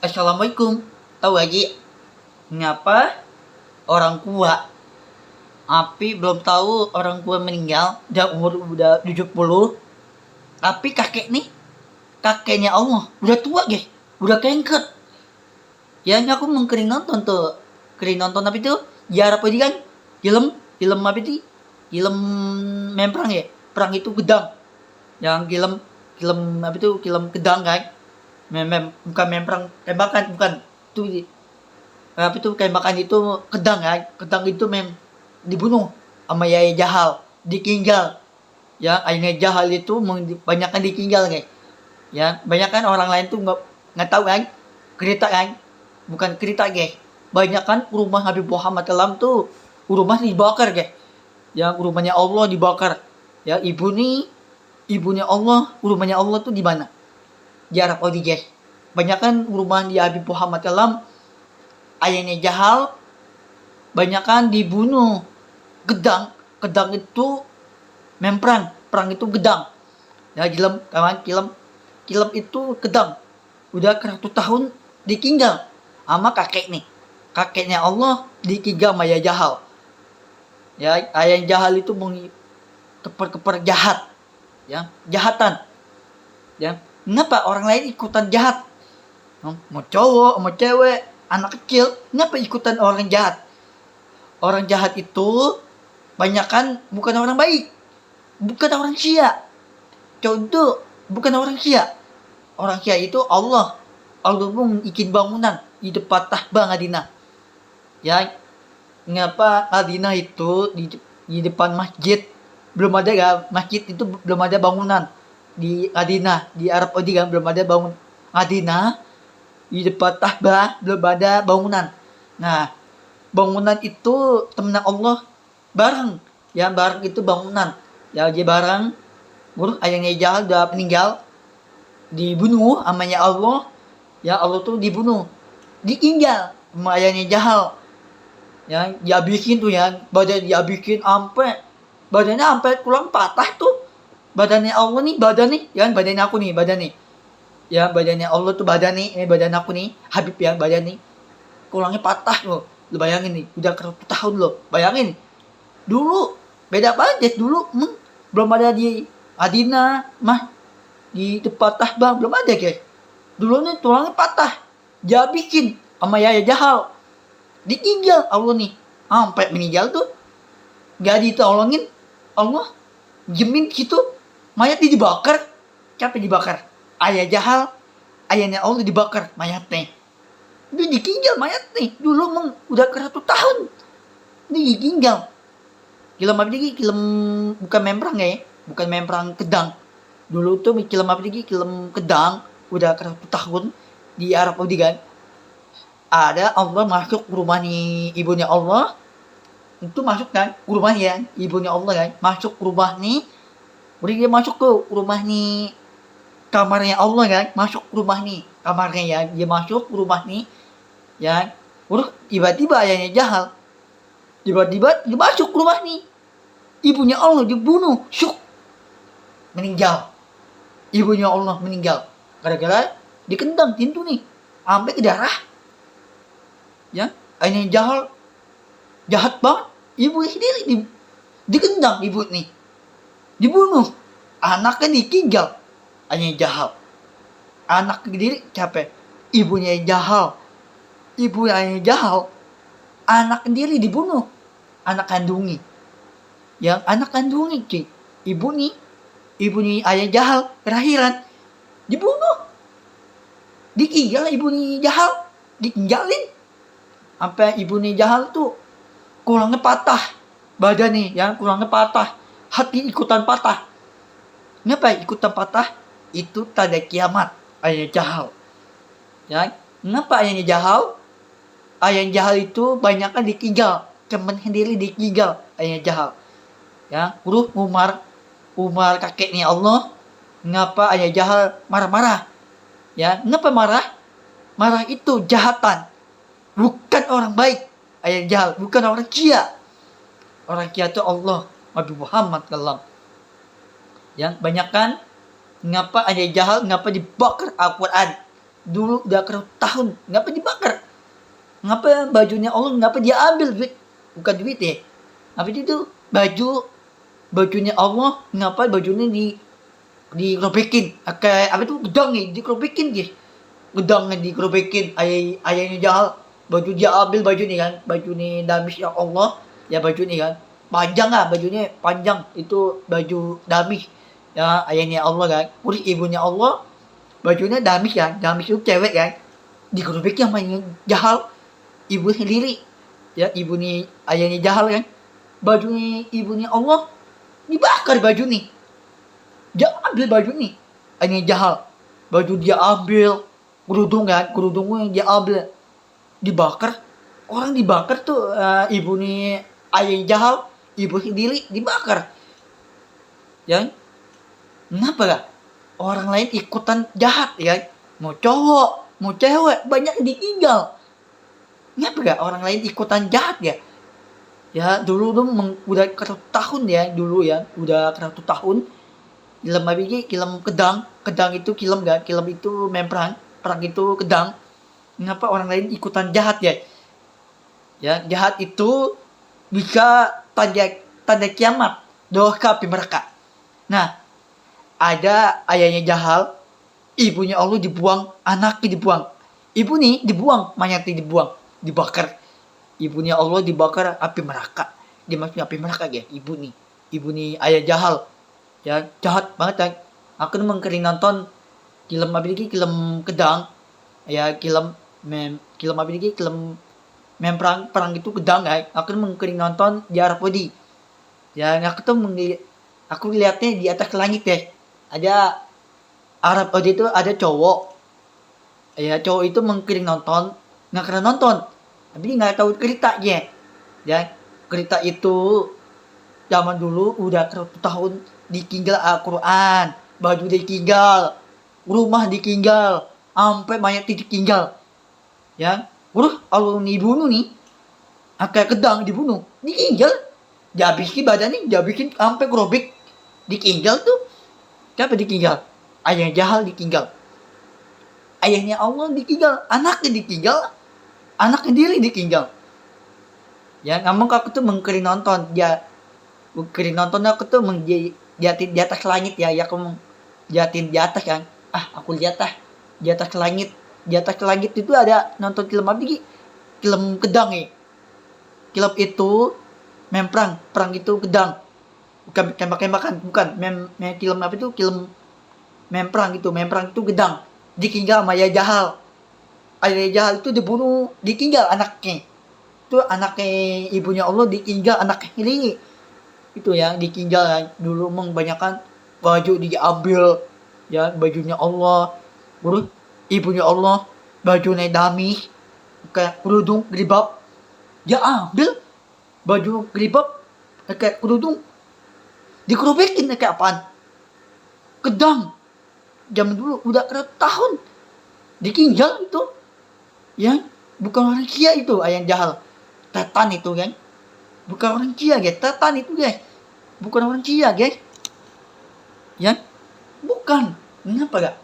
Assalamualaikum. Tahu lagi ngapa orang tua? Tapi belum tahu orang tua meninggal, udah 70. Tapi kakek nih, kakeknya Allah, udah tua guys, udah kengket. Ya ini aku mengkering nonton tuh, kering nonton tapi tuh jarang apa kan? Film, film apa sih? Film memperang ya, perang itu gedang. Yang film, film apa itu? Film gedang kan? Bukan memperang tembakan, bukan. Itu apa itu tembakan itu kedang kan? Kedang itu dibunuh sama Yaya Jahal, ditinggal. Ya, ayahnya Jahal itu banyakkan ditinggal guys. Ya, banyak kan orang lain tuh nggak tahu kan? Cerita kan? Bukan cerita guys. Banyak kan rumah Nabi Muhammad SAW tuh rumah dibakar guys. Ya, rumahnya Allah dibakar. Ya, ibunya Allah, rumahnya Allah tuh di mana? Di Arab Saudi guys. Banyak kan rumah di Nabi Muhammad SAW, ayahnya Jahal, banyak kan dibunuh. Gedang, gedang itu memperang, perang itu gedang. Ya, film, kawan, film itu gedang. Udah 100 tahun ditinggal sama kakek nih. Kakeknya Allah ditinggal sama Yaya Jahal. Ya, ayah Jahal itu keper jahat. Ya, jahatan. Ya, kenapa orang lain ikutan jahat? Mau cowok, mau cewek, anak kecil, kenapa ikutan orang jahat? Orang jahat itu banyak kan bukan orang baik, bukan orang Syiah. Contoh, bukan orang Syiah. Orang Syiah itu Allah. Allah pun bikin bangunan di depan Tahbah Madinah. Ya, ngapa Madinah itu di depan masjid belum ada ya, masjid itu belum ada bangunan di Madinah, di Arab Saudi kan belum ada bangun Madinah, di depan Tahbah belum ada bangunan. Nah, bangunan itu teman Allah bareng, ya bareng itu bangunan, ya dia bareng. Buruk ayahnya Jahal udah meninggal, dibunuh amanya Allah, ya Allah tuh dibunuh, ditinggal sama ayahnya Jahal. Ya dihabisin tuh ya, badan dihabisin badannya sampai tulang patah tuh. Badannya Allah nih, badan nih, ya badannya aku nih, badan nih. Ya badannya Allah tuh badan nih, ini badan aku nih, Habib ya badan nih. Tulangnya patah loh. Lu bayangin nih, udah 100 tahun loh. Bayangin. Dulu beda banget dulu, belum ada di Adina, mah di tempat Tahbang belum ada guys. Dulu nih tulangnya patah, dia bikin sama Yaya Jahal, ditinggal Allah nih, sampai meninggal tuh gak ditolongin Allah, jemin gitu, mayat dibakar. Siapa dibakar? Ayah Jahal, ayahnya Allah dibakar mayatnya. Dia ditinggal mayat nih, dulu udah 100 tahun, dia ditinggal. Film apa lagi? Film bukan memperang ya, bukan memperang kedang. Dulu tuh film apa lagi? Film kedang, udah 100 tahun di Arab Saudi kan. Ada Allah masuk rumah nih ibunya Allah, itu masuk kan rumahnya ibunya Allah kan, masuk rumah nih, udah dia masuk ke rumah nih kamarnya Allah kan, masuk rumah nih kamarnya ya, dia masuk rumah nih ya, udah tiba-tiba ayahnya Jahal, tiba-tiba dia masuk rumah nih ibunya Allah, dibunuh, syuk, meninggal. Ibunya Allah meninggal gara-gara dikendang pintu nih sampai ke darah. Ya, ayahnya Jahal jahat banget, ibu sendiri dikendang, ibu nih dibunuh, anaknya ditinggal. Ayahnya Jahal, anak sendiri capek, ibunya Jahal, ibu ayahnya Jahal, anak sendiri dibunuh, anak kandungi, yang anak kandungi cuy, ibu nih ayah Jahal kelahiran dibunuh, ditinggal ibu nih Jahal, ditinggalin sampai ibu nih Jahal tuh kulangnya patah, badan nih yang kulangnya patah, hati ikutan patah. Kenapa ikutan patah? Itu tanda kiamat ayahnya Jahal. Ya, kenapa ayahnya Jahal? Ayahnya Jahal itu banyaknya ditinggal, temen sendiri ditinggal ayahnya Jahal. Ya, Umar kakeknya Allah, ngapa ayah Jahal marah-marah? Ya, ngapa marah? Marah itu jahatan, bukan orang baik. Ayah Jahal bukan orang Syiah. Orang Syiah itu Allah, Nabi Muhammad SAW. Yang banyak kan ngapa ayah Jahal ngapa dibakar Al-Quran? dulu udah tahun, ngapa dibakar? Ngapa bajunya Allah, ngapa dia ambil duit? Bukan duit ya. Apa itu bajunya Allah, ngapa bajunya dirobekin? Kayak apa itu gedang nih, dikerobekin dia. Gedangnya dikerobekin, ayahnya Jahal, baju dia ambil baju nih kan, baju nih damis ya Allah, ya baju nih kan. Panjang lah bajunya, panjang itu baju damis. Ya ayahnya Allah kan. Terus ibunya Allah, bajunya damis kan, damis itu cewek kan. Dikerobekin sama Jahal, ibu sendiri. Ya ibu nih ayahnya Jahal kan. Bajunya ibunya Allah dibakar baju nih. Dia ambil baju nih. Ayahnya Jahal. Baju dia ambil, kerudung kan, kerudungnya dia ambil, dibakar. Orang dibakar tuh ibu nih ayahnya Jahal, ibu sendiri dibakar. Ya, kenapa gak? Orang lain ikutan jahat ya. Mau cowok, mau cewek, banyak ditinggal. Kenapa gak orang lain ikutan jahat ya? Ya dulu tuh udah tahun ya dulu ya, udah tahun. Film apa film kedang itu film kan, film itu memperang, perang itu kedang. Kenapa orang lain ikutan jahat ya? Ya jahat itu bisa tanda kiamat, doa api mereka. Nah, ada ayahnya Jahal, ibunya Allah dibuang, anaknya dibuang. Ibu nih dibuang, mayatnya dibuang, dibakar. Ibunya Allah dibakar api neraka. Dimasukin api neraka ya, ibu nih ayah Jahal. Ya jahat banget kan. Aku mengkering nonton film apa lagi, film kedang. Ya film apa lagi, film perang itu kedang kan. Aku mengkering nonton di Arab Saudi. Ya aku tuh aku lihatnya di atas langit ya. Ada Arab Saudi itu ada cowok. Ya cowok itu mengkering nonton, nggak kena nonton. Tapi dia nggak tahu ceritanya. Ya cerita itu zaman dulu udah 100 tahun ditinggal Al-Quran, baju ditinggal, rumah ditinggal, sampai mayat ditinggal. Ya, terus kalau dibunuh nih, kayak kedang dibunuh, ditinggal, dihabisin badannya, dihabisin sampai kerobek, ditinggal tuh. Siapa ditinggal? Ayahnya Jahal ditinggal. Ayahnya Allah ditinggal, anaknya ditinggal, anak sendiri ditinggal. Ya, namun aku tuh mengkering nonton, mengkering nonton aku tuh jatin di atas langit ya, aku jatin di atas kan. Aku lihat di atas langit. Di atas langit itu ada nonton film apa lagi? Film kedang nih. Film itu perang itu kedang. Bukan tembak-tembakan, bukan. Film apa itu? Film perang itu gedang. Ditinggal sama Ayah Jahal. Ayah Jahal itu dibunuh, ditinggal anaknya. Itu anaknya ibunya Allah ditinggal anaknya ini. Itu ya ditinggal kan. Dulu kebanyakan baju diambil ya, bajunya Allah. Terus ibunya Allah bajunya damis, kayak kerudung gelibab. Dia ambil baju gelibab kayak kerudung, dikerobekin kayak apaan? Kedang. Zaman dulu udah tahun ditinggal itu. Ya, bukan orang kia itu ayah Jahal. Tetan itu kan. Bukan orang kia guys, tetan itu guys. Bukan orang kia guys. Ya, bukan. Kenapa gak?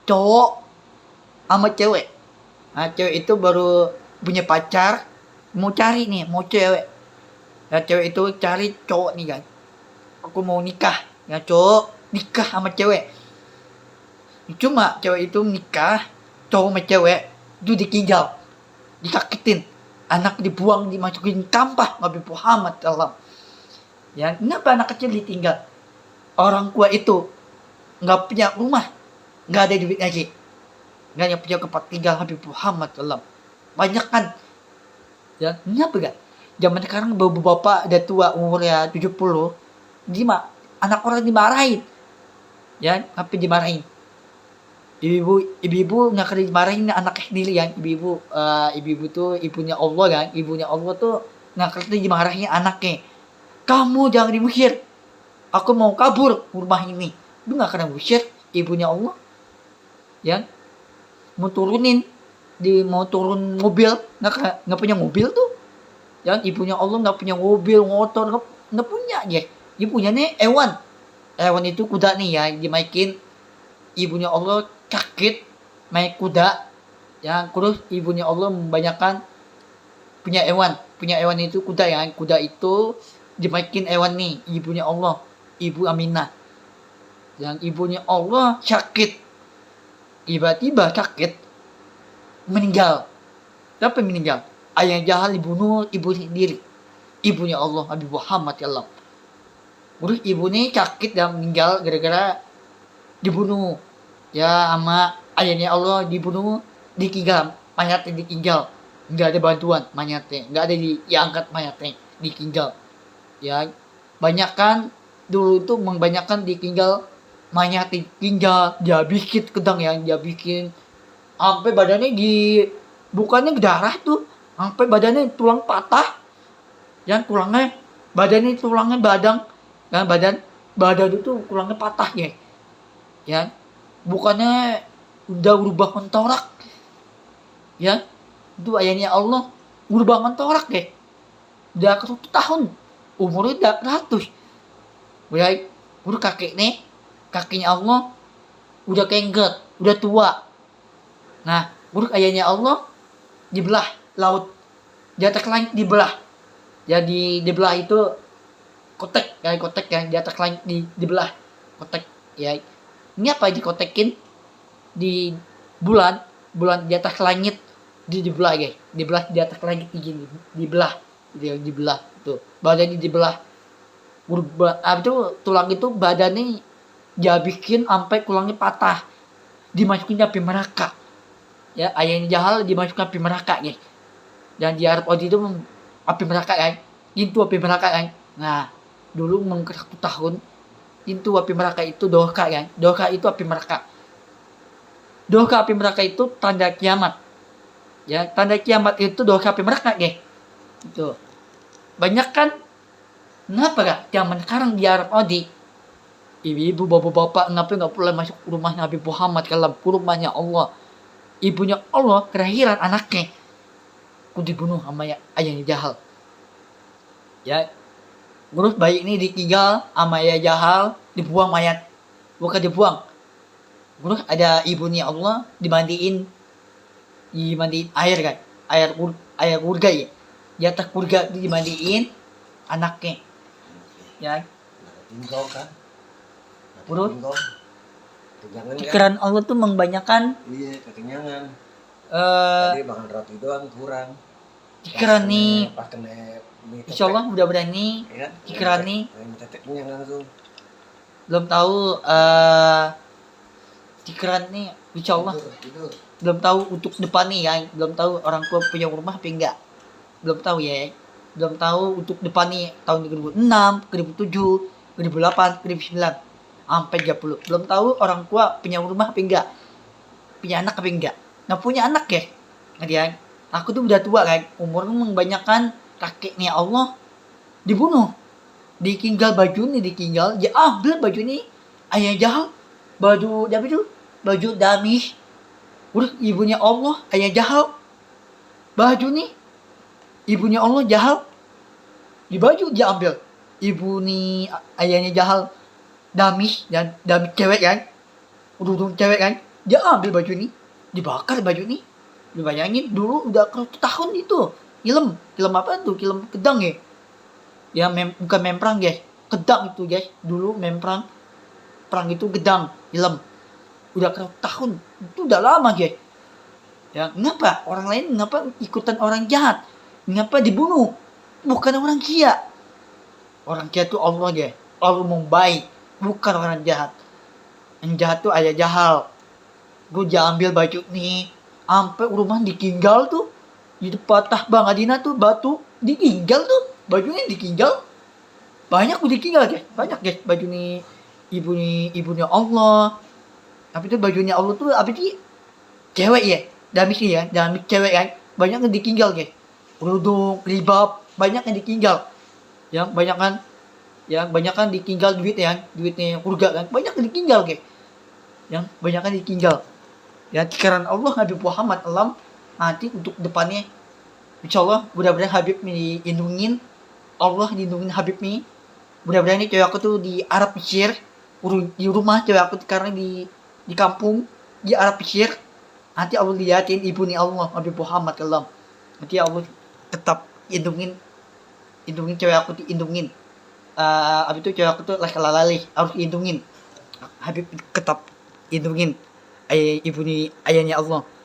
Cowok sama cewek. Nah, cewek itu baru punya pacar, mau cari nih, mau cewek. Ya, cewek itu cari cowok nih kan. Aku mau nikah. Ya, cowok nikah sama cewek. Cuma cewek itu nikah, cowok sama cewek itu ditinggal, disakitin, anak dibuang, dimasukin kampah Nabi Muhammad SAW. Ya, kenapa anak kecil ditinggal? Orang tua itu nggak punya rumah, nggak ada duit lagi, nggak punya tempat tinggal Nabi Muhammad SAW. Banyak kan? Ya, kenapa gak? Zaman sekarang bapak udah tua, umurnya 70, anak orang dimarahin. Ya, apa dimarahin? Ibu nggak kena dimarahin anaknya sendiri ya. Ibu tuh ibunya Allah kan. Ibunya Allah tuh nggak kena dimarahin anaknya. Kamu jangan diusir. Aku mau kabur rumah ini. Itu nggak kena usir ibunya Allah. Ya, mau turun mobil, nggak punya mobil tuh. Ya, ibunya Allah nggak punya mobil, motor, nggak punya ya. Ibunya nih hewan itu kuda nih ya, dimaikin. Ibunya Allah sakit, naik kuda. Ya, terus ibunya Allah membanyakan punya hewan itu kuda ya. Kuda itu dimaikin hewan nih, ibunya Allah, ibu Aminah. Yang ibunya Allah sakit, tiba-tiba sakit, meninggal. Siapa yang meninggal? Ayah Jahal dibunuh ibu sendiri, ibunya Allah Nabi Muhammad ya Allah. Terus ibu ini sakit dan meninggal gara-gara dibunuh ya sama ayahnya Allah, dibunuh, ditinggal mayatnya, ditinggal, nggak ada bantuan mayatnya, nggak ada diangkat mayatnya, ditinggal ya. Banyak kan dulu itu membanyakan ditinggal mayat, ditinggal, dia bikin kedang ya, dia bikin sampai badannya bukannya darah tuh, sampai badannya tulang patah, yang tulangnya badang, kan badan itu tulangnya patah ya, bukannya udah berubah mentorak ya. Itu ayahnya Allah berubah mentorak udah 100 tahun umurnya, udah 100 udah kakinya Allah udah kengget, udah tua. Nah, urut ayahnya Allah dibelah laut, di atas langit dibelah. Jadi dibelah itu kotek ya, di atas langit dibelah kotek ya. Ini apa dikotekin di bulan di atas langit dibelah dibelah di atas langit begini, dibelah tuh badannya dibelah. Itu tulang itu badannya dia bikin sampai tulangnya patah, dimasukin api neraka ya. Ayahnya Jahal dimasukkan api neraka dan di Arab Saudi itu api neraka itu api neraka Nah, dulu mengker 1 tahun itu api neraka itu doka doka itu api neraka. Doka api neraka itu tanda kiamat ya, tanda kiamat itu doka api neraka itu. Banyak kan, kenapa gak zaman sekarang di Arab Saudi ibu-ibu, bapak-bapak nggak boleh masuk rumah Nabi Muhammad kalau rumahnya Allah, ibunya Allah kelahiran anaknya dibunuh sama ayahnya Jahal ya. Terus bayi ini ditinggal sama ayah Jahal, dibuang mayat, bukan dibuang. Terus ada ibunya Allah dimandiin air air kurga ya, di atas kurga dimandiin anaknya ya. Tinggal kan. Terus pikiran Allah tuh membanyakan. Iya, kekenyangan. Tadi makan roti doang kurang. Pikiran nih. Pas kena Insya Allah mudah-mudahan nih. Ya, pikiran nih. Teteknya langsung. Belum tahu pikiran nih. Insya Allah. Tidur. Belum tahu untuk depan nih ya. Belum tahu orang tua punya rumah apa enggak. Belum tahu ya. Belum tahu untuk depan nih tahun 2006, 2007, 2008, 2009. Sampai 30. Belum tahu orang tua punya rumah apa enggak, punya anak apa enggak. Nggak punya anak ya. Aku tuh udah tua umurnya membanyakan kakeknya Allah dibunuh, ditinggal baju nih, ditinggal dia ambil baju ini ayah Jahal, baju damis. Udah ibunya Allah ayah Jahal, baju nih ibunya Allah Jahal, di baju dia ambil. Ibu nih ayahnya Jahal damis cewek udung cewek dia ambil baju ini, dibakar baju ini. Dibayangin dulu udah 100 tahun itu film apa tuh, film kedang ya bukan memperang kedang itu dulu memperang itu kedang film, udah 100 tahun itu udah lama ya. Kenapa orang lain ikutan orang jahat, ngapa dibunuh? Bukan orang kia tuh Allah Allah mau baik, bukan orang jahat. Yang jahat tuh ayah Jahal. Gue ambil baju nih, sampai rumah ditinggal tuh, di patah Bang Adina tuh batu ditinggal tuh, bajunya ditinggal. Banyak udah ditinggal banyak baju nih ibunya Allah. Tapi tuh bajunya Allah tuh apa sih, cewek damis cewek banyak yang ditinggal kerudung, ribab, banyak yang ditinggal. Yang banyak kan ditinggal duitnya kurga banyak yang ditinggal yang banyak kan ditinggal ya. Pikiran Allah Nabi Muhammad alam nanti untuk depannya insya Allah mudah-mudahan Habib dilindungin, Allah lindungin Habib nih. Mudah-mudahan ini cewek aku tuh di Arab Mesir, di rumah cewek aku karena di kampung di Arab Mesir Nanti Allah liatin ibu nih Allah Nabi Muhammad kalam. Nanti Allah tetap indungin cewek aku tuh indungin. Abis itu cewek aku tuh lalai harus indungin. Habib tetap indungin ibu nih ayahnya Allah.